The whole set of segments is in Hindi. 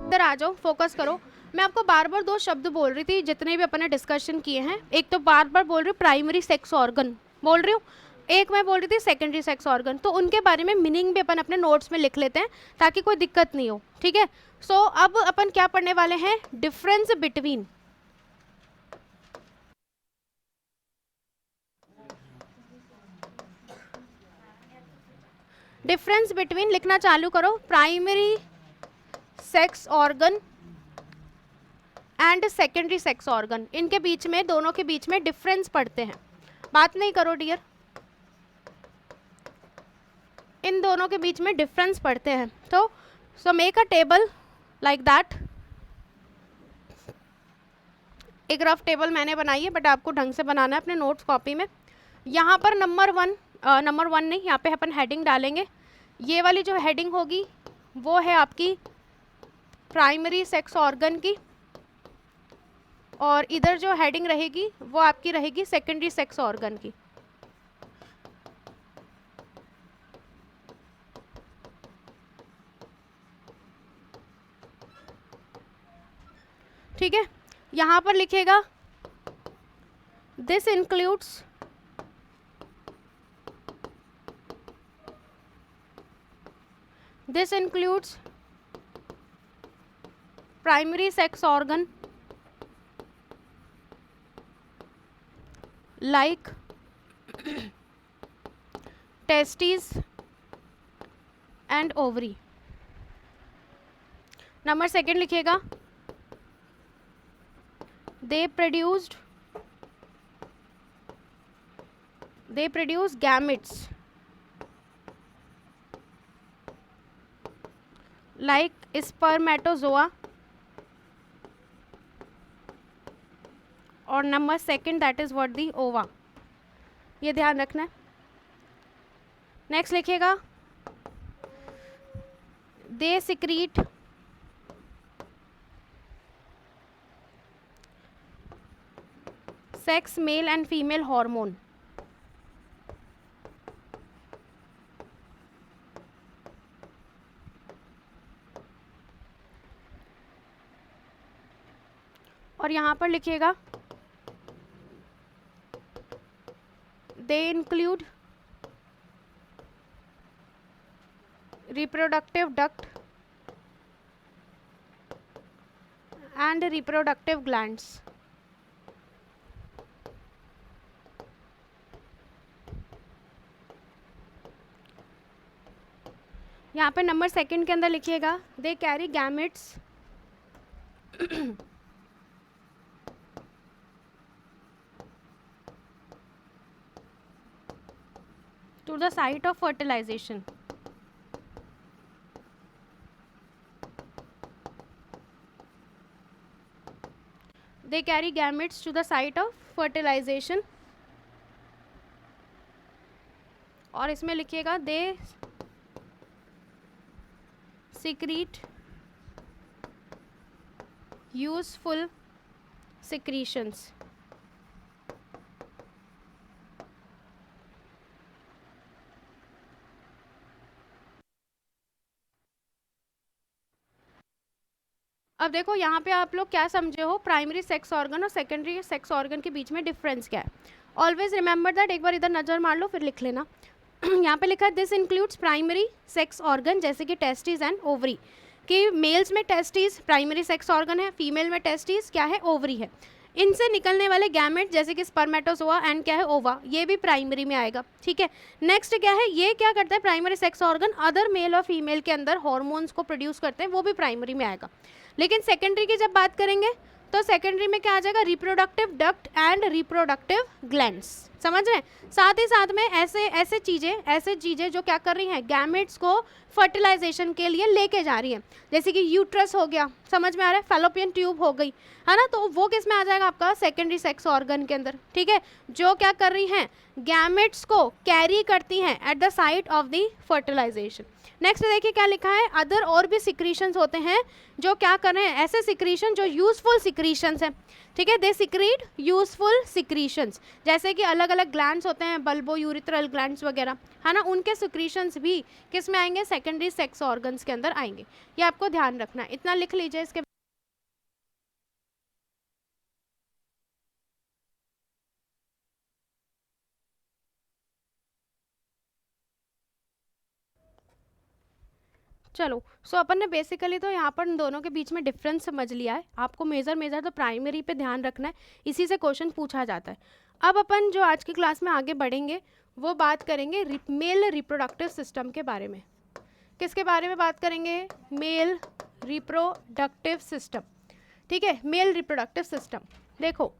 इधर आ जाओ, फोकस करो। मैं आपको बार बार दो शब्द बोल रही थी जितने भी अपन ने डिस्कशन किए हैं। एक तो बार बार बोल रही हूँ प्राइमरी सेक्स ऑर्गन बोल रही हूँ, एक मैं बोल रही थी सेकेंडरी सेक्स ऑर्गन। तो उनके बारे में मीनिंग भी अपन अपने नोट्स में लिख लेते हैं ताकि कोई दिक्कत नहीं हो, ठीक है। सो अब अपन क्या पढ़ने वाले हैं, डिफरेंस बिटवीन। डिफरेंस बिटवीन लिखना चालू करो। Primary sex organ and secondary sex organ, इनके बीच में, दोनों के बीच में डिफरेंस पढ़ते हैं। बात नहीं करो डियर, इन दोनों के बीच में डिफरेंस पढ़ते हैं। तो so make a table like that. एक रफ टेबल मैंने बनाई है बट आपको ढंग से बनाना है अपने नोट्स कॉपी में। यहाँ पर नंबर वन नहीं, यहाँ पे अपन हेडिंग डालेंगे। ये वाली जो हेडिंग होगी वो है आपकी प्राइमरी सेक्स ऑर्गन की, और इधर जो हेडिंग रहेगी वो आपकी रहेगी सेकेंडरी सेक्स ऑर्गन की। ठीक है, यहाँ पर लिखेगा this includes primary sex organ like testes and ovary। Number second लिखेगा they produce gametes like spermatozoa। और number second that is what the ओवा, ये ध्यान रखना है। नेक्स्ट लिखेगा they secrete sex male and female hormone. और यहाँ पर लिखिएगा they include reproductive duct and reproductive glands। यहाँ पे नंबर सेकंड के अंदर लिखिएगा they carry gametes to the site of fertilization। they carry gametes to the site of fertilization। और इसमें लिखिएगा they secrete useful secretions। अब देखो यहाँ पे आप लोग क्या समझे हो, प्राइमरी सेक्स ऑर्गन और सेकेंडरी सेक्स ऑर्गन के बीच में डिफरेंस क्या है। ऑलवेज रिमेंबर दैट, एक बार इधर नज़र मार लो फिर लिख लेना। यहाँ पे लिखा है this includes primary sex organ, जैसे कि टेस्टिस एंड ओवरी। कि मेल्स में टेस्टिस प्राइमरी सेक्स ऑर्गन है, फीमेल में टेस्टिस क्या है, ओवरी है। इनसे निकलने वाले गैमेट जैसे कि स्पर्मेटोजोआ एंड क्या है, ओवा, ये भी प्राइमरी में आएगा। ठीक है, नेक्स्ट क्या है, ये क्या करता है primary sex organ, other male और फीमेल के अंदर हॉर्मोन्स को प्रोड्यूस करते हैं, वो भी प्राइमरी में आएगा। लेकिन सेकेंडरी की जब बात करेंगे तो सेकेंडरी में क्या आ जाएगा, reproductive duct and reproductive glands. समझ रहे हैं। साथ ही साथ में ऐसे चीजें जो क्या कर रही हैं, गैमेट्स को फर्टिलाइजेशन के लिए लेके जा रही है, जैसे कि यूट्रस हो गया, समझ में आ रहा है, फैलोपियन ट्यूब हो गई, है ना, तो वो किस में आ जाएगा आपका सेकेंडरी सेक्स ऑर्गन के अंदर, ठीक है, जो क्या कर रही हैं, गैमेट्स को कैरी करती हैं at the site of the fertilization. Next देखिए क्या लिखा है, अदर और भी सिक्रीशंस होते हैं जो क्या कर रहे हैं, ऐसे सिक्रीशन जो यूजफुल सिक्रीशंस हैं, ठीक है, दे सिक्रीट यूजफुल सिक्रीशंस, जैसे कि अलग अलग ग्लैंड्स होते हैं, बल्बो यूरिथ्रल ग्लैंड्स वगैरह, है ना, उनके सिक्रीशंस भी किस में आएंगे, सेकेंडरी सेक्स ऑर्गन्स के अंदर आएंगे। ये आपको ध्यान रखना है, इतना लिख लीजिए इसके। चलो, सो अपन ने बेसिकली तो यहाँ पर इन दोनों के बीच में डिफरेंस समझ लिया है। आपको मेजर तो प्राइमरी पे ध्यान रखना है, इसी से क्वेश्चन पूछा जाता है। अब अपन जो आज की क्लास में आगे बढ़ेंगे वो बात करेंगे मेल रिप्रोडक्टिव सिस्टम के बारे में। किसके बारे में बात करेंगे, मेल रिप्रोडक्टिव सिस्टम, ठीक है, मेल रिप्रोडक्टिव सिस्टम। देखो,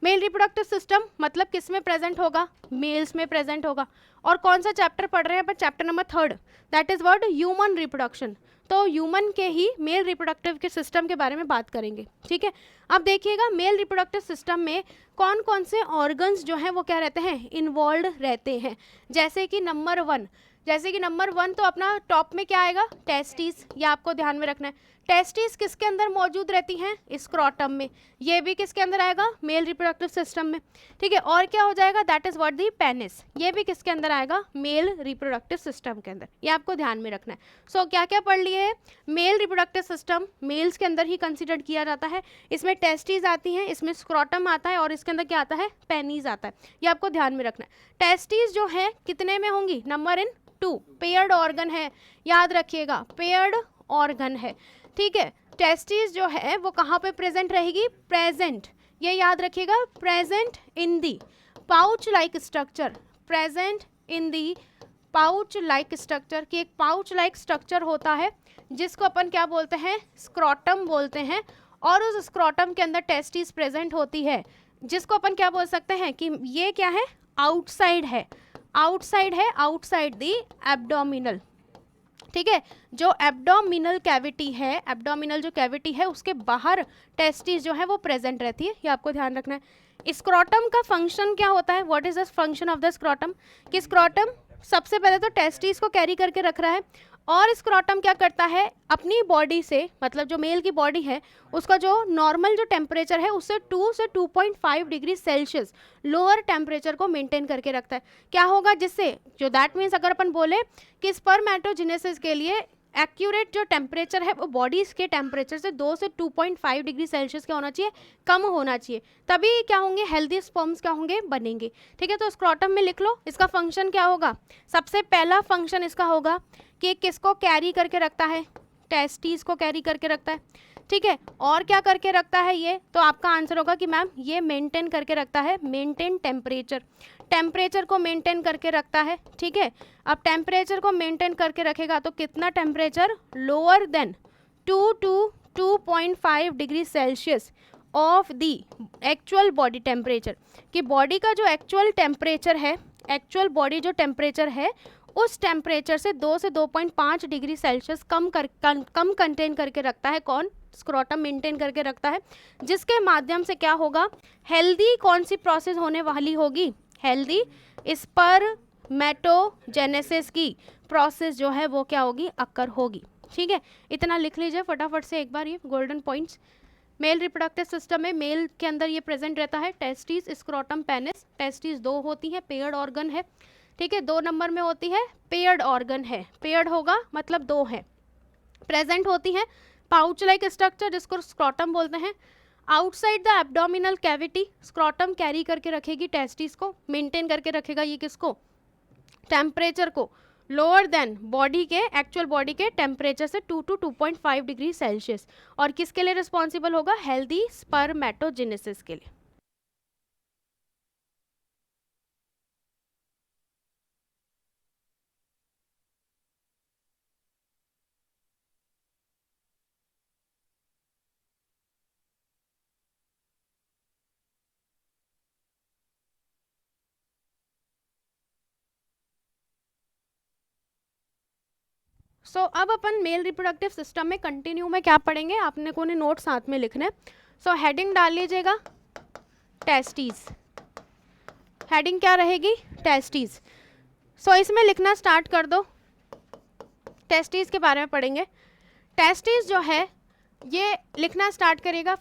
मेल रिप्रोडक्टिव सिस्टम मतलब किस में प्रेजेंट होगा, मेल्स में प्रेजेंट होगा। और कौन सा चैप्टर पढ़ रहे हैं अपन, chapter number 3, that is word human reproduction. तो ह्यूमन के ही मेल रिप्रोडक्टिव के सिस्टम के बारे में बात करेंगे, ठीक है। अब देखिएगा मेल रिप्रोडक्टिव सिस्टम में कौन कौन से ऑर्गन्स जो हैं वो क्या रहते हैं, इन्वॉल्व रहते हैं। जैसे कि नंबर 1 तो अपना टॉप में क्या आएगा, टेस्टिस, ये आपको ध्यान में रखना है। टेस्टिस किसके अंदर मौजूद रहती हैं, स्क्रोटम में, ये भी किसके अंदर आएगा, मेल रिप्रोडक्टिव सिस्टम में, ठीक है। और क्या हो जाएगा, that is what the penis, ये भी किसके अंदर आएगा, मेल रिप्रोडक्टिव सिस्टम के अंदर, ये आपको ध्यान में रखना है। सो क्या क्या पढ़ लिए, मेल रिप्रोडक्टिव सिस्टम मेल्स के अंदर ही कंसिडर किया जाता है, इसमें टेस्टिस आती हैं, इसमें स्क्रोटम आता है और इसके अंदर क्या आता है, पेनिस आता है, ये आपको ध्यान में रखना है। टेस्टिस जो है कितने में होंगी, नंबर 2, पेयर्ड ऑर्गन है, याद रखिएगा, पेयर्ड ऑर्गन है, ठीक है। टेस्टिस जो है वो कहाँ पे प्रेजेंट रहेगी, प्रेजेंट, ये याद रखिएगा, present in the pouch like structure, present in the pouch like structure, कि एक पाउच लाइक स्ट्रक्चर होता है जिसको अपन क्या बोलते हैं, स्क्रोटम बोलते हैं, और उस स्क्रोटम के अंदर टेस्टिस प्रेजेंट होती है, जिसको अपन क्या बोल सकते हैं कि ये क्या है, आउटसाइड है, आउटसाइड दी एब्डोमिनल, ठीक है, जो एब्डोमिनल कैविटी है, एब्डोमिनल जो कैविटी है उसके बाहर टेस्टिस जो है वो प्रेजेंट रहती है, ये आपको ध्यान रखना है। स्क्रोटम का फंक्शन क्या होता है, what is the function of the scrotum, कि स्क्रोटम सबसे पहले तो टेस्टिस को कैरी करके रख रहा है, और स्क्रोटम क्या करता है, अपनी बॉडी से, मतलब जो मेल की बॉडी है उसका जो नॉर्मल जो टेम्परेचर है उससे 2 से 2.5 डिग्री सेल्सियस लोअर टेम्परेचर को मेंटेन करके रखता है। क्या होगा जिससे, जो दैट मीन्स अगर अपन बोले कि स्पर्मेटोजेनेसिस के लिए एक्यूरेट जो टेम्परेचर है वो बॉडी के टेम्परेचर से 2 से 2.5 डिग्री सेल्सियस क्या होना चाहिए, कम होना चाहिए, तभी क्या होंगे, हेल्दी स्पर्म्स क्या होंगे, बनेंगे, ठीक है। तो स्क्रोटम में लिख लो, इसका फंक्शन क्या होगा, सबसे पहला फंक्शन इसका होगा कि किसको कैरी करके रखता है, टेस्टिस को कैरी करके रखता है, ठीक है। और क्या करके रखता है ये, तो आपका आंसर होगा कि मैम ये मेंटेन करके रखता है, मेंटेन टेम्परेचर को मेंटेन करके रखता है, ठीक है। अब टेम्परेचर को मेंटेन करके रखेगा तो कितना temperature, lower than 2 to 2.5 degree Celsius of the actual body temperature, कि बॉडी का जो एक्चुअल टेम्परेचर है, एक्चुअल बॉडी जो टेम्परेचर है उस टेम्परेचर से 2 से 2.5 डिग्री सेल्सियस कम कंटेन करके रखता है, कौन, स्क्रोटम मेंटेन करके रखता है, जिसके माध्यम से क्या होगा, हेल्दी कौन सी प्रोसेस होने वाली होगी, हेल्दी स्पर्मेटोजेनेसिस की प्रोसेस जो है वो क्या होगी, अकर होगी, ठीक है। इतना लिख लीजिए फटाफट से एक बार, ये golden points. Male reproductive system में मेल के अंदर ये प्रेजेंट रहता है, टेस्टिस, स्क्रोटम, पेनिस, टेस्टिस 2 होती है, पेयर्ड ऑर्गन है, ठीक है, 2 नंबर में होती है, पेयर्ड ऑर्गन है, पेयर्ड होगा मतलब 2 है, प्रेजेंट होती है, पाउच लाइक स्ट्रक्चर जिसको स्क्रोटम बोलते हैं, outside the abdominal cavity, scrotum carry करके रखेगी टेस्टिस को, मेंटेन करके रखेगा ये किसको, टेम्परेचर को, लोअर देन बॉडी के, एक्चुअल बॉडी के टेम्परेचर से 2 to 2.5 डिग्री सेल्सियस, और किसके लिए रिस्पॉन्सिबल होगा, हेल्दी स्पर्मेटोजेनेसिस के लिए। सो अब अपन मेल रिप्रोडक्टिव सिस्टम में कंटिन्यू में क्या पढ़ेंगे, आपने को ने नोट साथ में लिखने। सो हेडिंग डाल लीजिएगा टेस्टीज, हेडिंग क्या रहेगी, टेस्टीज। सो इसमें लिखना स्टार्ट कर दो, टेस्टीज के बारे में पढ़ेंगे। टेस्टीज जो है ये लिखना स्टार्ट करेगा,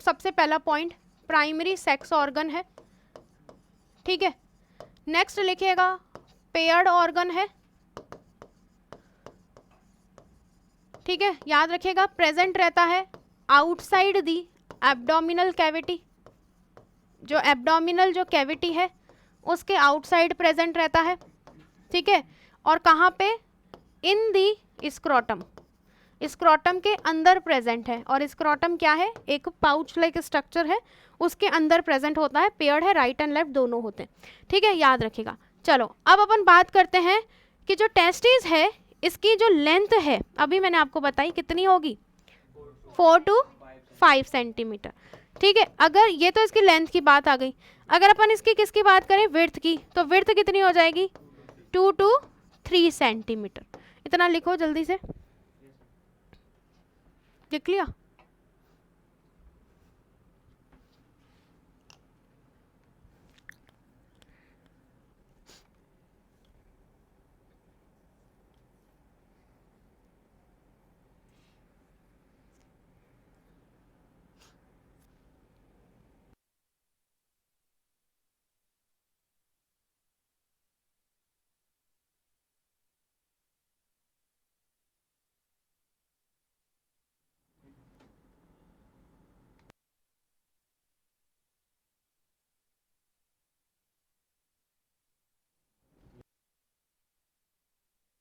सबसे पहला पॉइंट प्राइमरी सेक्स ऑर्गन है, ठीक है। नेक्स्ट लिखिएगा पेयर्ड ऑर्गन है, ठीक है, याद रखिएगा प्रेजेंट रहता है आउटसाइड दी एब्डोमिनल कैविटी, जो एब्डोमिनल जो कैविटी है उसके आउटसाइड प्रेजेंट रहता है, ठीक है। और कहाँ पे, इन दी स्क्रोटम, स्क्रोटम के अंदर प्रेजेंट है। और स्क्रोटम क्या है, एक पाउच लाइक स्ट्रक्चर है, उसके अंदर प्रेजेंट होता है, पेयर्ड है, राइट एंड लेफ्ट दोनों होते हैं, ठीक है, याद रखिएगा। चलो अब अपन बात करते हैं कि जो टेस्टिस है इसकी जो लेंथ है अभी मैंने आपको बताई कितनी होगी, 4 to 5 सेंटीमीटर, ठीक है। अगर ये तो इसकी लेंथ की बात आ गई, अगर अपन इसकी किसकी बात करें, विड्थ की, तो विड्थ कितनी हो जाएगी, 2 to 3 सेंटीमीटर। इतना लिखो जल्दी से, लिख लिया।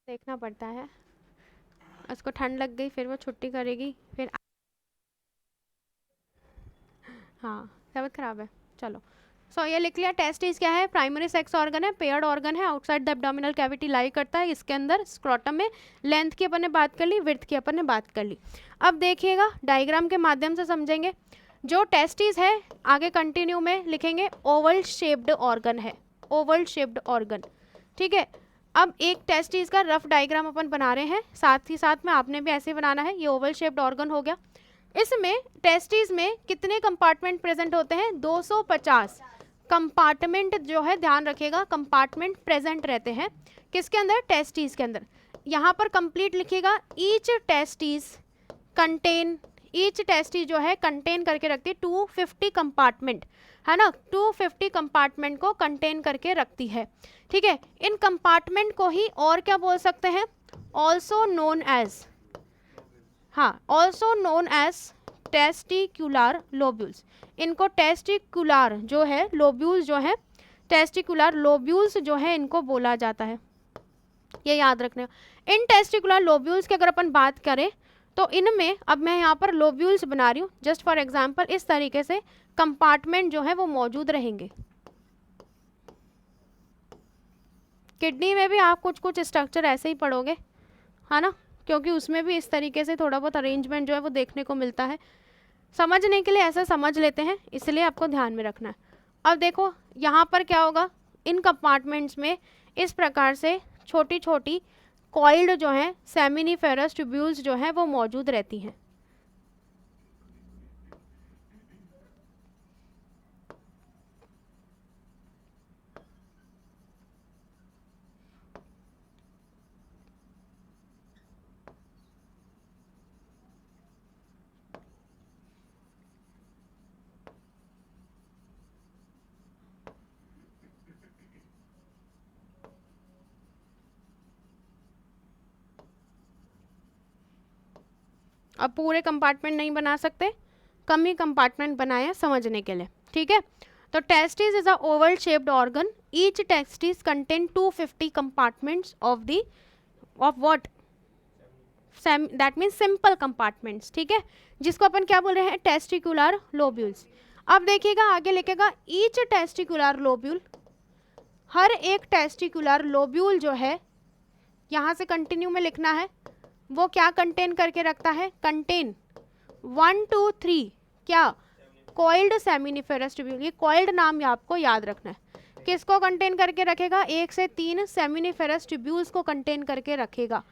देखना पड़ता है, उसको ठंड लग गई फिर वो छुट्टी करेगी फिर, हाँ तबीयत खराब है। चलो सो ये लिख लिया, टेस्टिस क्या है, प्राइमरी सेक्स ऑर्गन है, पेयर्ड ऑर्गन है, आउटसाइड द एब्डोमिनल कैविटी लाई करता है, इसके अंदर स्क्रोटम में। लेंथ की अपन ने बात कर ली, विड्थ की अपन ने बात कर ली। अब देखिएगा डायग्राम के माध्यम से समझेंगे। जो टेस्टिस है आगे कंटिन्यू में लिखेंगे ओवल शेप्ड ऑर्गन है, ओवल शेप्ड ऑर्गन, ठीक है। अब एक टेस्टिस का रफ डायग्राम अपन बना रहे हैं, साथ ही साथ में आपने भी ऐसे बनाना है। ये ओवल शेप्ड ऑर्गन हो गया। इसमें टेस्टिस में कितने कंपार्टमेंट प्रेजेंट होते हैं, 250 कंपार्टमेंट जो है, ध्यान रखिएगा कंपार्टमेंट प्रेजेंट रहते हैं किसके अंदर, टेस्टिस के अंदर। यहाँ पर कंप्लीट लिखिएगा, each testis contain, each testis जो है कंटेन करके रखती है 250 कंपार्टमेंट, है ना, 250 कंपार्टमेंट को कंटेन करके रखती है, ठीक है। इन कंपार्टमेंट को ही और क्या बोल सकते हैं, ऑल्सो नोन एज, हाँ also known as testicular lobules. इनको टेस्टिकुलर जो है लोब्यूल्स जो है, टेस्टिकुलर लोब्यूल्स जो है इनको बोला जाता है, ये याद रखना। इन टेस्टिकुलर लोब्यूल्स की अगर अपन बात करें तो इनमें, अब मैं यहाँ पर लोब्यूल्स बना रही हूँ जस्ट फॉर एग्जांपल, इस तरीके से कंपार्टमेंट जो है वो मौजूद रहेंगे। किडनी में भी आप कुछ कुछ स्ट्रक्चर ऐसे ही पढ़ोगे, है ना, क्योंकि उसमें भी इस तरीके से थोड़ा बहुत अरेंजमेंट जो है वो देखने को मिलता है। समझने के लिए ऐसा समझ लेते हैं, इसलिए आपको ध्यान में रखना है। अब देखो यहाँ पर क्या होगा, इन कंपार्टमेंट्स में इस प्रकार से छोटी छोटी कॉइल्ड जो हैं सेमिनिफेरस ट्यूब्यूल्स जो हैं वो मौजूद रहती हैं। अब पूरे कंपार्टमेंट नहीं बना सकते, कम ही कंपार्टमेंट बनाए समझने के लिए, ठीक है। तो testis is a Oval shaped organ, each testis contain 250 compartments of the of what, that means simple compartments, ठीक है, जिसको अपन क्या बोल रहे हैं, टेस्टिकुलर लोब्यूल्स। अब देखिएगा आगे लिखेगा, ईच टेस्टिकुलर लोब्यूल, हर एक टेस्टिकुलर लोब्यूल जो है, यहाँ से कंटिन्यू में लिखना है, वो क्या कंटेन करके रखता है, कंटेन 1 to 3 क्या, कॉइल्ड सेमिनिफेरस ट्यूब्यूल। ये कॉइल्ड नाम आपको याद रखना है, किसको कंटेन करके रखेगा, 1 से 3 सेमिनिफेरस ट्यूब्यूल्स को कंटेन करके रखेगा।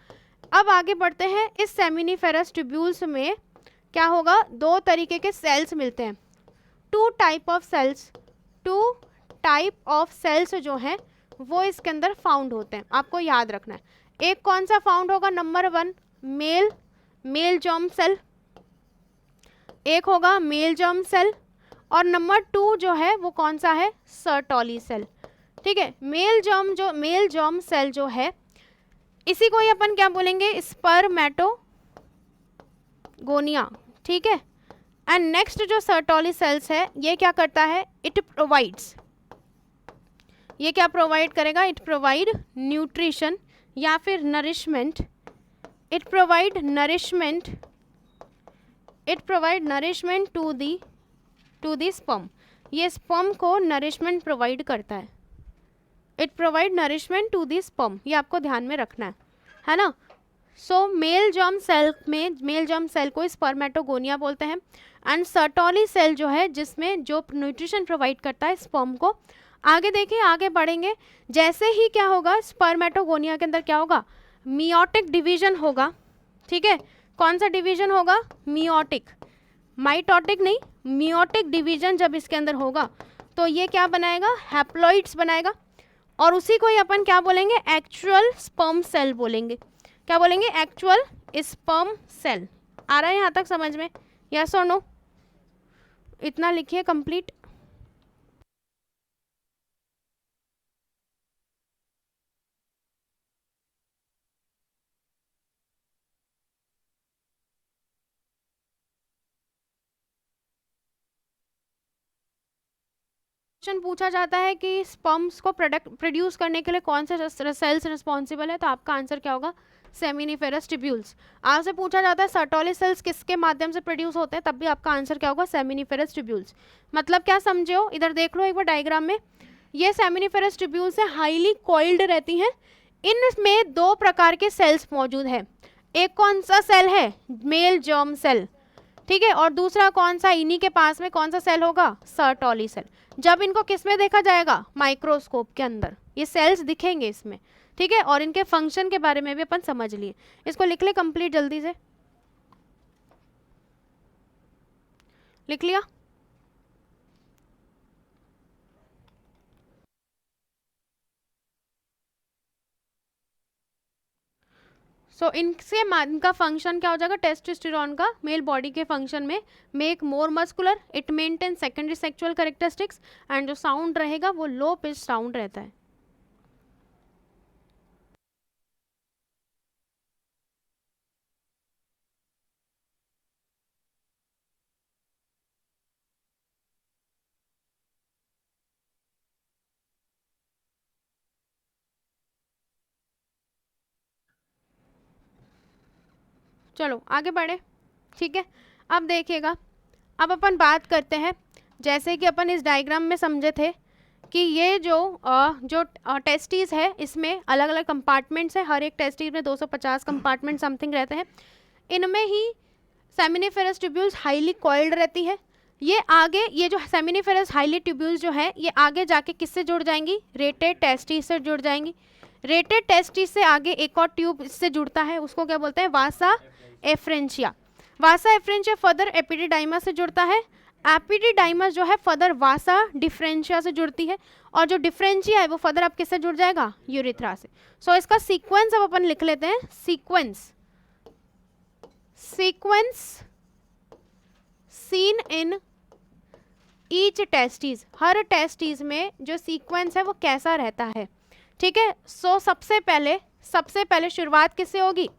अब आगे बढ़ते हैं। इस सेमिनिफेरस ट्यूब्यूल्स में क्या होगा, दो तरीके के सेल्स मिलते हैं, two type of cells, two type of cells जो हैं वो इसके अंदर फाउंड होते हैं, आपको याद रखना है। एक कौन सा फाउंड होगा, नंबर 1 मेल जर्म सेल, एक होगा मेल जर्म सेल, और नंबर 2 जो है वो कौन सा है, सर्टोली सेल। ठीक है, मेल जर्म सेल जो है इसी को ही अपन क्या बोलेंगे, स्पर्मेटोगोनिया। ठीक है, एंड नेक्स्ट जो सर्टोली सेल्स है ये क्या करता है, इट प्रोवाइड्स, ये क्या प्रोवाइड करेगा, इट प्रोवाइड न्यूट्रिशन या फिर nourishment, it provide nourishment to the sperm, ये स्पर्म को नरिशमेंट प्रोवाइड करता है, it provide nourishment to the sperm, ये आपको ध्यान में रखना है ना। सो मेल जर्म सेल को स्पर्मेटोगोनिया बोलते हैं, एंड सर्टोली सेल जो है जिसमें जो न्यूट्रिशन प्रोवाइड करता है स्पर्म को। आगे देखिए, आगे बढ़ेंगे, जैसे ही क्या होगा, स्पर्मेटोगोनिया के अंदर क्या होगा, मियोटिक डिवीजन होगा। ठीक है, कौन सा डिवीजन होगा, मियोटिक, माइटोटिक नहीं, मियोटिक डिवीजन जब इसके अंदर होगा तो ये क्या बनाएगा, हैप्लॉइड्स बनाएगा, और उसी को ही अपन क्या बोलेंगे, एक्चुअल स्पर्म सेल बोलेंगे। क्या बोलेंगे, एक्चुअल स्पर्म सेल। आ रहा है यहाँ तक समझ में, यस और नो? इतना लिखिए कंप्लीट। क्वेश्चन पूछा जाता है कि स्पर्म्स को प्रोड्यूस करने के लिए कौन से सेल्स रिस्पॉन्सिबल है, तो आपका आंसर क्या होगा, सेमिनिफेरस ट्यूब्यूल्स। आपसे पूछा जाता है सर्टोली सेल्स किसके माध्यम से प्रोड्यूस होते हैं, तब भी आपका आंसर क्या होगा, सेमिनिफेरस ट्यूब्यूल्स। मतलब क्या समझे हो, इधर देख लो एक बार डायग्राम में, ये सेमिनिफेरस ट्यूब्यूल्स है, हाईली कॉइल्ड रहती हैं, इनमें दो प्रकार के सेल्स मौजूद है, एक कौन सा सेल है, मेल जर्म सेल। ठीक है, और दूसरा कौन सा, इन्हीं के पास में कौन सा सेल होगा, सर्टोली सेल। जब इनको किस में देखा जाएगा, माइक्रोस्कोप के अंदर ये सेल्स दिखेंगे इसमें। ठीक है, और इनके फंक्शन के बारे में भी अपन समझ लिए। इसको लिख ले कंप्लीट, जल्दी से लिख लिया। इनका फंक्शन क्या हो जाएगा, टेस्टोस्टेरोन का मेल बॉडी के फंक्शन में, make more muscular, it maintain secondary sexual characteristics, and जो साउंड रहेगा वो लो पिच साउंड रहता है। चलो आगे बढ़े। ठीक है, अब देखिएगा, अब अपन बात करते हैं, जैसे कि अपन इस डायग्राम में समझे थे कि ये जो टेस्टीज है इसमें अलग अलग कंपार्टमेंट्स हैं, हर एक टेस्टीज में 250 कंपार्टमेंट समथिंग रहते हैं। इनमें ही सेमिनिफेरस ट्यूब्यूल्स हाईली कॉइल्ड रहती है। ये आगे, ये जो सेमिनिफेरस हाईली ट्यूब्यूल्स जो है ये आगे जाके किससे जुड़ जाएंगी, रेटेड टेस्टीज से जुड़ जाएंगी। रेटेड टेस्टीज से आगे एक और ट्यूब इससे जुड़ता है, उसको क्या बोलते हैं, वासा एफ्रेंशिया। वासा एफ्रेंशिया फर्दर एपिडिडाइमस से जुड़ता है, एपिडिडाइमस जो है फर्दर वासा डिफरेंशिया से जुड़ती है, और जो डिफरेंशिया है वो फर्दर अब किससे जुड़ जाएगा, यूरिथ्रा से। सो इसका सीक्वेंस अब अपन लिख लेते हैं, sequence seen in each testes, हर टेस्टीज में जो सीक्वेंस है वो कैसा रहता है। ठीक है, सो सबसे पहले शुरुआत किससे होगी,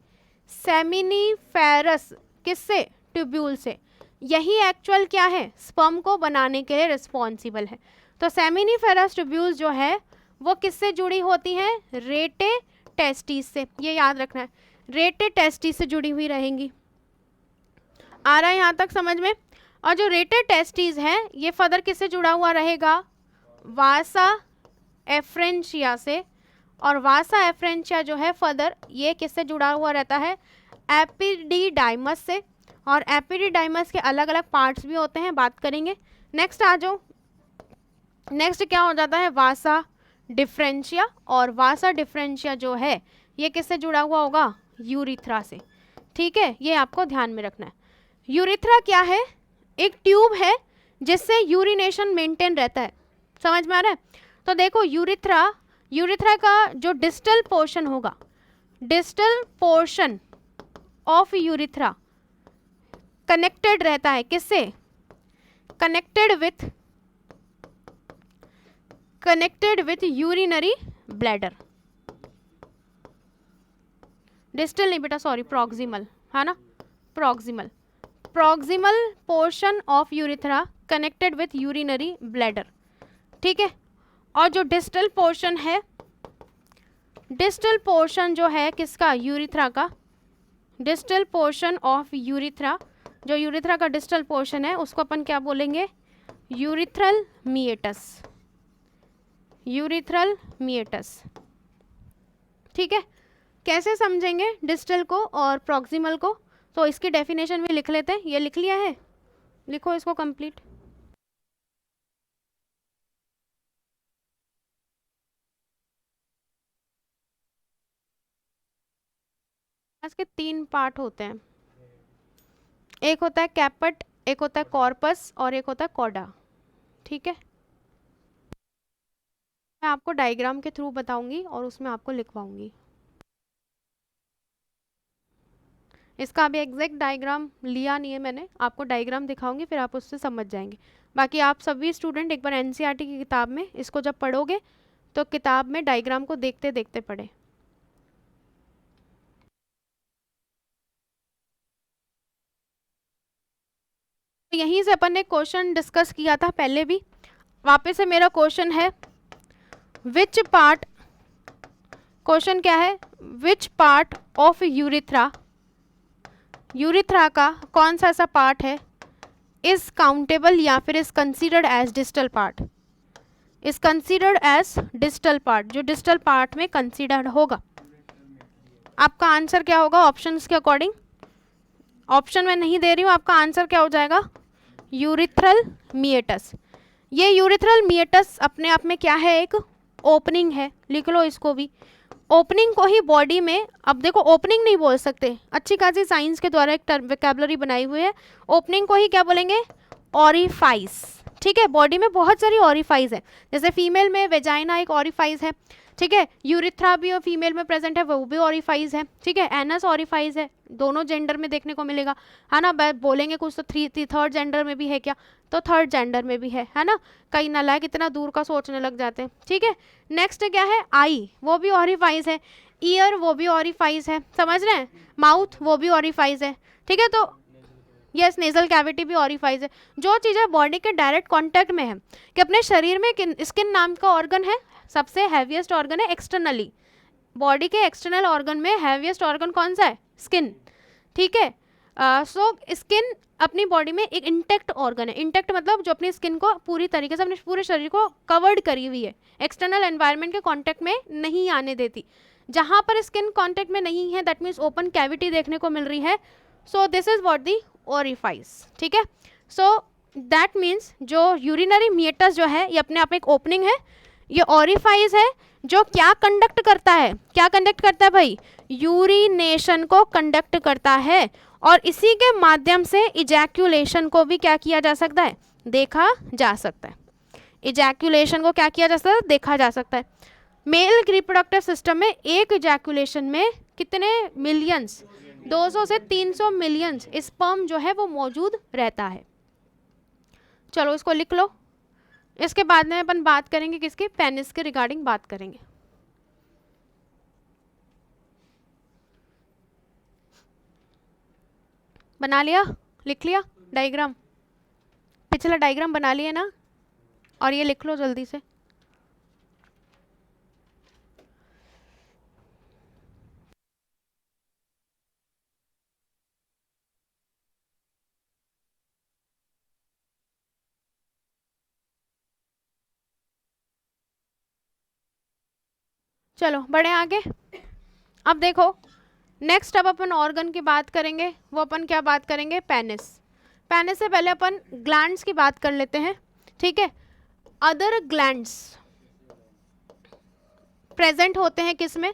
सेमिनिफेरस, किससे, ट्यूब्यूल से। यही एक्चुअल क्या है, स्पर्म को बनाने के लिए रिस्पॉन्सिबल है। तो सेमिनिफेरस ट्यूब्यूल्स जो है वो किससे जुड़ी होती हैं, रेटे टेस्टिस से, ये याद रखना है, रेटे टेस्टिस से जुड़ी हुई रहेंगी। आ रहा है यहाँ तक समझ में? और जो रेटे टेस्टिस है ये फर्दर किससे जुड़ा हुआ रहेगा, वासा एफ्रेंशिया से, और वासा एफ्रेंशिया जो है फर्दर ये किससे जुड़ा हुआ रहता है, एपिडिडाइमस से, और एपिडिडाइमस के अलग अलग पार्ट्स भी होते हैं, बात करेंगे। नेक्स्ट आ जाओ, नेक्स्ट क्या हो जाता है, वासा डिफरेंशिया, और वासा डिफरेंशिया जो है ये किससे जुड़ा हुआ होगा, यूरिथ्रा से। ठीक है, ये आपको ध्यान में रखना है। यूरिथ्रा क्या है? एक ट्यूब है जिससे यूरिनेशन मेंटेन रहता है। समझ में आ रहा है? तो देखो यूरिथ्रा का जो डिस्टल पोर्शन होगा, distal portion of urethra connected रहता है किससे? Connected with urinary bladder. Distal नहीं बेटा, सॉरी, प्रॉक्सिमल है ना, proximal portion of urethra connected with urinary bladder. ठीक है, और जो डिस्टल पोर्शन है, डिस्टल पोर्शन जो है किसका? यूरिथ्रा का। डिस्टल पोर्शन ऑफ यूरिथ्रा, जो यूरिथ्रा का डिस्टल पोर्शन है उसको अपन क्या बोलेंगे? यूरिथ्रल मीएटस। यूरिथ्रल मीएटस। ठीक है, कैसे समझेंगे डिस्टल को और प्रॉक्सिमल को? तो इसकी डेफिनेशन भी लिख लेते हैं। ये लिख लिया है, लिखो इसको कंप्लीट। इसके 3 पार्ट होते हैं, एक होता है कैपट, एक होता है कॉर्पस और एक होता है कॉडा। ठीक है, मैं आपको डायग्राम के थ्रू बताऊंगी और उसमें आपको लिखवाऊंगी। इसका अभी एग्जैक्ट डायग्राम लिया नहीं है मैंने, आपको डायग्राम दिखाऊंगी फिर आप उससे समझ जाएंगे। बाकी आप सभी स्टूडेंट एक बार एनसीईआरटी की किताब में इसको जब पढ़ोगे तो किताब में डायग्राम को देखते देखते पढ़े। यहीं से अपन ने क्वेश्चन डिस्कस किया था पहले भी, वापस से मेरा क्वेश्चन है विच पार्ट, क्वेश्चन क्या है? Which part of urethra, urethra का कौन सा ऐसा पार्ट है इज काउंटेबल या फिर is considered as distal part? Is considered as distal part, जो डिस्टल पार्ट में कंसीडर्ड होगा। आपका आंसर क्या होगा ऑप्शंस के अकॉर्डिंग? ऑप्शन में नहीं दे रही हूँ, आपका आंसर क्या हो जाएगा? यूरिथ्रल मीएटस। ये यूरिथ्रल मीएटस अपने आप में क्या है? एक ओपनिंग है, लिख लो इसको भी। ओपनिंग को ही बॉडी में, अब देखो ओपनिंग नहीं बोल सकते, अच्छी खासी साइंस के द्वारा एक वोकैबुलरी बनाई हुई है। ओपनिंग को ही क्या बोलेंगे? ऑरिफाइस। ठीक है, बॉडी में बहुत सारी ऑरिफाइस है, जैसे फीमेल में वेजाइना एक ऑरिफाइस है। ठीक है, यूरिथ्रा भी फीमेल में प्रेजेंट है, वो भी ऑरिफाइस है। ठीक है, एनस ऑरिफाइस है, दोनों जेंडर में देखने को मिलेगा, है ना। बोलेंगे कुछ तो थर्ड जेंडर में भी है क्या? तो थर्ड जेंडर में भी है ना। कई नालायक इतना दूर का सोचने लग जाते हैं। ठीक है, नेक्स्ट क्या है? आई, वो भी ऑरिफाइस है। ईयर, वो भी ऑरिफाइस है, समझ रहे हैं। माउथ, वो भी ऑरिफाइस है। ठीक है, तो यस, नेजल कैविटी भी ऑरिफाइस है। जो चीज़ें बॉडी के डायरेक्ट कांटेक्ट में है, कि अपने शरीर में स्किन नाम का ऑर्गन है, सबसे हैवीएस्ट ऑर्गन है एक्सटर्नली, बॉडी के एक्सटर्नल ऑर्गन में हैवीएस्ट ऑर्गन कौन सा है? स्किन। ठीक है, सो स्किन अपनी बॉडी में एक इंटेक्ट ऑर्गन है। इंटेक्ट मतलब जो अपनी स्किन को पूरी तरीके से अपने पूरे शरीर को कवर्ड करी हुई है, एक्सटर्नल एनवायरनमेंट के कांटेक्ट में नहीं आने देती। जहाँ पर स्किन कांटेक्ट में नहीं है, दैट मीन्स ओपन कैविटी देखने को मिल रही है। So this is what the orifice. ठीक है, सो दैट मीन्स जो यूरिनरी मीएटस जो है ये अपने आप में एक ओपनिंग है, ये ऑरिफाइस है जो क्या कंडक्ट करता है? क्या कंडक्ट करता है भाई? यूरिनेशन को कंडक्ट करता है, और इसी के माध्यम से इजैक्यूलेशन को भी क्या किया जा सकता है? देखा जा सकता है। इजैक्यूलेशन को क्या किया जा सकता है? देखा जा सकता है। मेल रिप्रोडक्टिव सिस्टम में एक इजैक्यूलेशन में कितने मिलियंस, 200 से 300 मिलियंस स्पर्म जो है वो मौजूद रहता है। चलो इसको लिख लो। इसके बाद में अपन बात करेंगे किसके? पेनिस के रिगार्डिंग बात करेंगे। बना लिया, लिख लिया डायग्राम? पिछला डायग्राम बना लिया ना? और ये लिख लो जल्दी से। चलो बढ़े आगे। अब देखो नेक्स्ट, अब अपन ऑर्गन की बात करेंगे। वो अपन क्या बात करेंगे? पेनिस। पेनिस से पहले अपन ग्लैंड्स की बात कर लेते हैं। ठीक है, अदर ग्लैंड्स प्रेजेंट होते हैं किस में?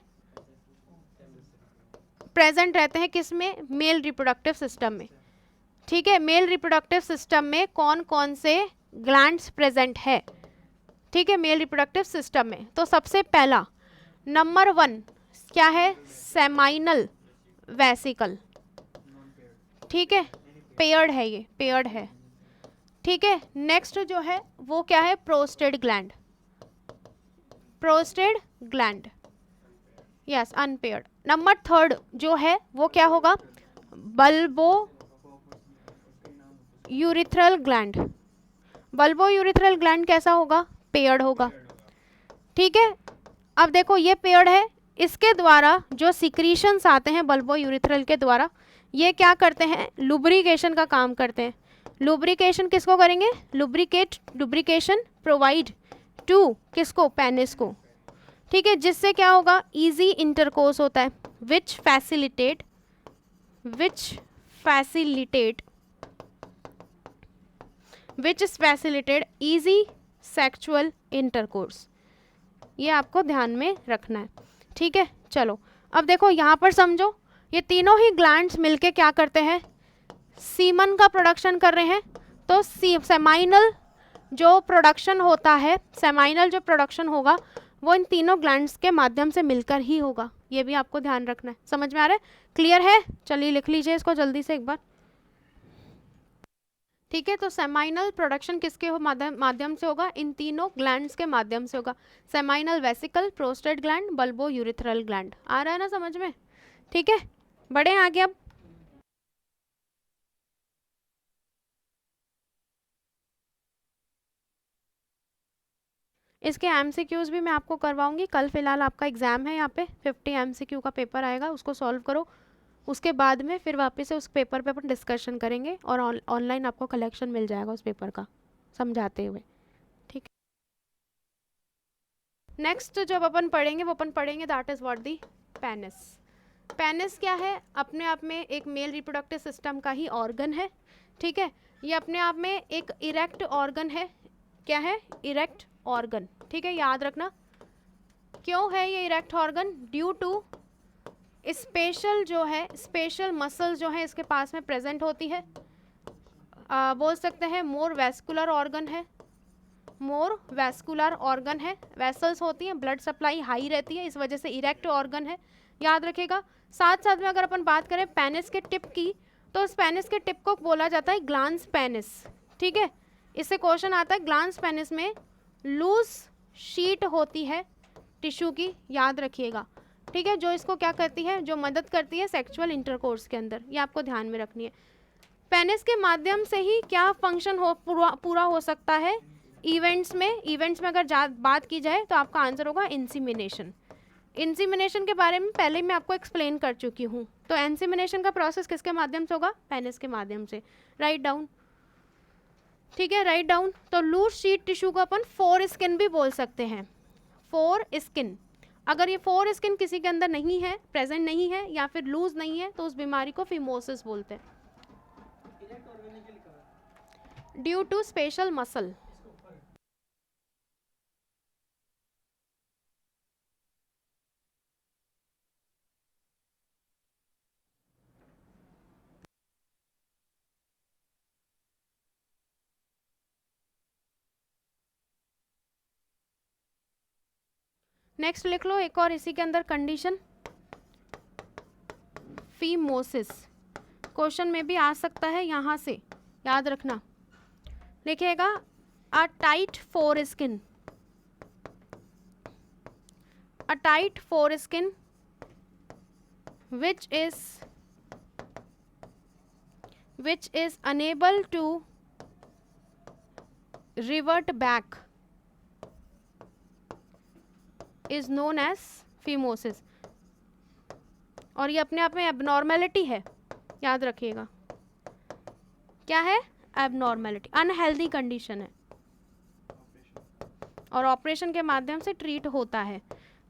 प्रेजेंट रहते हैं किस में, मेल रिप्रोडक्टिव सिस्टम में। ठीक है, मेल रिप्रोडक्टिव सिस्टम में कौन कौन से ग्लैंड्स प्रेजेंट है, ठीक है, मेल रिप्रोडक्टिव सिस्टम में। तो सबसे पहला नंबर 1 क्या है, सेमाइनल वेसिकल, ठीक है, पेयर्ड है, ये पेयर्ड है, ठीक है। नेक्स्ट जो है वो क्या है, prostate gland, prostate gland, yes unpaired. Number 3 जो है वो क्या होगा, bulbo urethral gland, bulbourethral gland कैसा होगा, पेयर्ड होगा, ठीक है। अब देखो ये पेयर्ड है, इसके द्वारा जो सिक्रीशंस आते हैं बल्बो यूरिथ्रल के द्वारा, ये क्या करते हैं, लुब्रिकेशन का काम करते हैं। लुब्रिकेशन किसको करेंगे, लुब्रिकेशन प्रोवाइड टू किसको, पेनिस को, ठीक है, जिससे क्या होगा, इजी इंटरकोर्स होता है, विच फैसिलिटेट इजी सेक्सुअल इंटरकोर्स, ये आपको ध्यान में रखना है, ठीक है। चलो अब देखो यहाँ पर समझो, ये तीनों ही ग्लैंड्स मिलके क्या करते हैं, सीमन का प्रोडक्शन कर रहे हैं। तो सेमाइनल जो प्रोडक्शन होता है, सेमाइनल जो प्रोडक्शन होगा वो इन तीनों ग्लैंड्स के माध्यम से मिलकर ही होगा, ये भी आपको ध्यान रखना है। समझ में आ रहा है, क्लियर है, चलिए लिख लीजिए इसको जल्दी से एक बार, ठीक है। तो सेमाइनल प्रोडक्शन किसके माध्यम से होगा, इन तीनों ग्लैंड्स के माध्यम से होगा, seminal vesicle, prostate gland, bulbourethral gland. आ रहा है ना समझ में, ठीक है, बढ़े आगे। अब इसके एमसीक्यूज भी मैं आपको करवाऊंगी कल, फिलहाल आपका एग्जाम है, यहाँ पे 50 एमसीक्यू का पेपर आएगा, उसको सॉल्व करो, उसके बाद में फिर वापस से उस पेपर पे अपन डिस्कशन करेंगे, और ऑनलाइन आपको कलेक्शन मिल जाएगा उस पेपर का समझाते हुए, ठीक है। नेक्स्ट जब अपन पढ़ेंगे वो अपन पढ़ेंगे that is what the penis. Penis क्या है, अपने आप में एक मेल रिप्रोडक्टिव सिस्टम का ही ऑर्गन है, ठीक है। ये अपने आप में एक इरेक्ट ऑर्गन है, क्या है, इरेक्ट ऑर्गन, ठीक है, याद रखना। क्यों है ये erect organ, due to special जो है, स्पेशल मसल जो है इसके पास में प्रेजेंट होती है, बोल सकते हैं मोर वेस्कुलर ऑर्गन है, मोर वेस्कुलर ऑर्गन है, वेसल्स होती हैं, ब्लड सप्लाई हाई रहती है, इस वजह से इरेक्ट ऑर्गन है, याद रखिएगा। साथ साथ में अगर अपन बात करें पेनिस के टिप की, तो इस पेनिस के टिप को बोला जाता है ग्लांस पेनिस, ठीक है। इससे क्वेश्चन आता है, ग्लांस पेनिस में लूज शीट होती है टिश्यू की, याद रखिएगा, ठीक है, जो इसको क्या करती है, जो मदद करती है सेक्सुअल इंटरकोर्स के अंदर, ये आपको ध्यान में रखनी है। पेनिस के माध्यम से ही क्या फंक्शन हो पूरा हो सकता है, इवेंट्स में अगर बात की जाए तो आपका आंसर होगा इंसीमिनेशन। इंसीमिनेशन के बारे में पहले मैं आपको एक्सप्लेन कर चुकी हूँ, तो इंसीमिनेशन का प्रोसेस किसके माध्यम से होगा, पेनिस के माध्यम से, राइट डाउन, ठीक है, राइट डाउन। तो लूज शीट टिश्यू को अपन फोर स्किन भी बोल सकते हैं, फोर स्किन। अगर ये फोर स्किन किसी के अंदर नहीं है, प्रेजेंट नहीं है, या फिर लूज नहीं है, तो उस बीमारी को फिमोसिस बोलते हैं, due to special muscle. Next लिख लो एक और इसी के अंदर कंडीशन, फीमोसिस, क्वेश्चन में भी आ सकता है यहाँ से, याद रखना, लिखिएगा a tight four skin, a tight four skin which is unable to revert back is known as phimosis। और ये अपने आप में एबनॉर्मेलिटी है, याद रखिएगा, क्या है, एबनॉर्मेलिटी, अनहेल्दी कंडीशन है, और ऑपरेशन के माध्यम से ट्रीट होता है,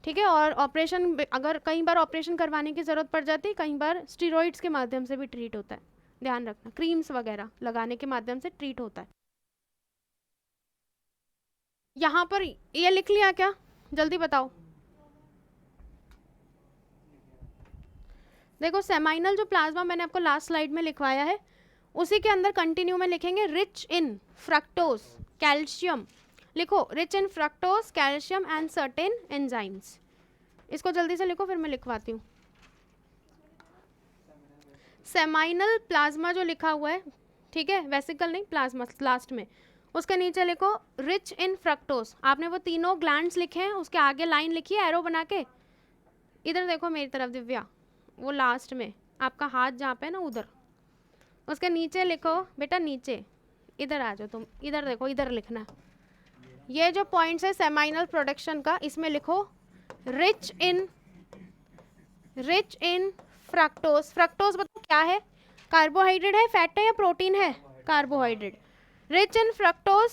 ठीक है। और ऑपरेशन, अगर कई बार ऑपरेशन करवाने की ज़रूरत पड़ जाती है, कई बार स्टीरॉइड्स के माध्यम से भी ट्रीट होता है, ध्यान रखना, क्रीम्स वगैरह लगाने के माध्यम से ट्रीट होता है। यहाँ पर ये लिख लिया क्या, जल्दी बताओ, देखो सेमाइनल जो प्लाज्मा मैंने आपको लास्ट स्लाइड में लिखवाया है उसी के अंदर कंटिन्यू में लिखेंगे रिच इन फ्रक्टोज कैल्शियम, लिखो rich in fructose calcium and certain enzymes. इसको जल्दी से लिखो फिर मैं लिखवाती हूँ। सेमाइनल प्लाज्मा जो लिखा हुआ है, ठीक है, वेसिकल नहीं प्लाज्मा लास्ट में, उसके नीचे लिखो रिच इन फ्रक्टोज। आपने वो तीनों ग्लैंड्स लिखे हैं, उसके आगे लाइन लिखी है एरो बना के। इधर देखो मेरी तरफ दिव्या, वो लास्ट में आपका हाथ जहाँ पे है ना उधर, उसके नीचे लिखो बेटा, नीचे इधर आ जाओ तुम, इधर देखो, इधर लिखना है। ये जो पॉइंट्स है सेमाइनल प्रोडक्शन का, इसमें लिखो रिच इन फ्रक्टोज। फ्रक्टोज बताओ क्या है, कार्बोहाइड्रेट है, फैट है या प्रोटीन है? Carbohydrate. Rich in fructose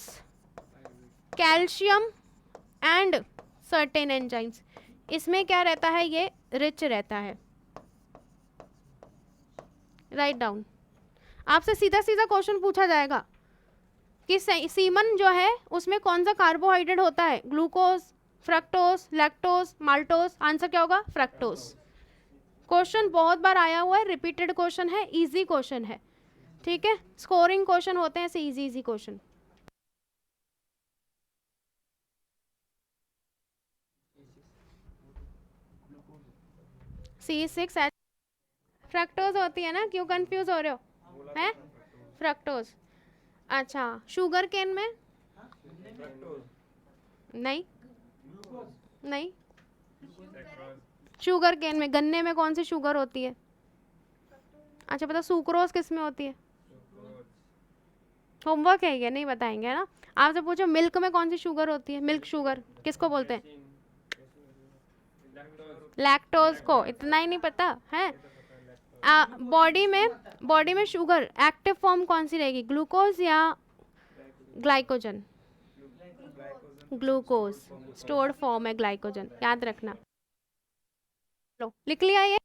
calcium and certain enzymes. इसमें क्या रहता है, ये रिच रहता है। Write down. आपसे सीधा सीधा क्वेश्चन पूछा जाएगा कि सीमन जो है उसमें कौन सा कार्बोहाइड्रेट होता है, glucose, fructose, lactose, maltose. Answer क्या होगा? फ्रक्टोज। क्वेश्चन बहुत बार आया हुआ है, रिपीटेड क्वेश्चन है, इजी क्वेश्चन है, ठीक है। स्कोरिंग क्वेश्चन होते हैं ऐसे easy easy question. C6H fructose होती है ना, क्यों कंफ्यूज हो रहे हो हैं? फ्रक्टोज। अच्छा, शुगर केन में नहीं, नहीं, शुगर केन में, गन्ने में कौन सी शुगर होती है? अच्छा पता, सुक्रोज किस में होती है? होमवर्क है ये, नहीं बताएंगे है ना। आपसे पूछो मिल्क में कौन सी शुगर होती है? मिल्क शुगर किसको बोलते हैं? लैक्टोज को। इतना ही नहीं पता है? बॉडी में शुगर एक्टिव फॉर्म कौन सी रहेगी, ग्लूकोज या ग्लाइकोजन? ग्लूकोज स्टोर्ड फॉर्म है ग्लाइकोजन, याद रखना। लो लिख लिया ये।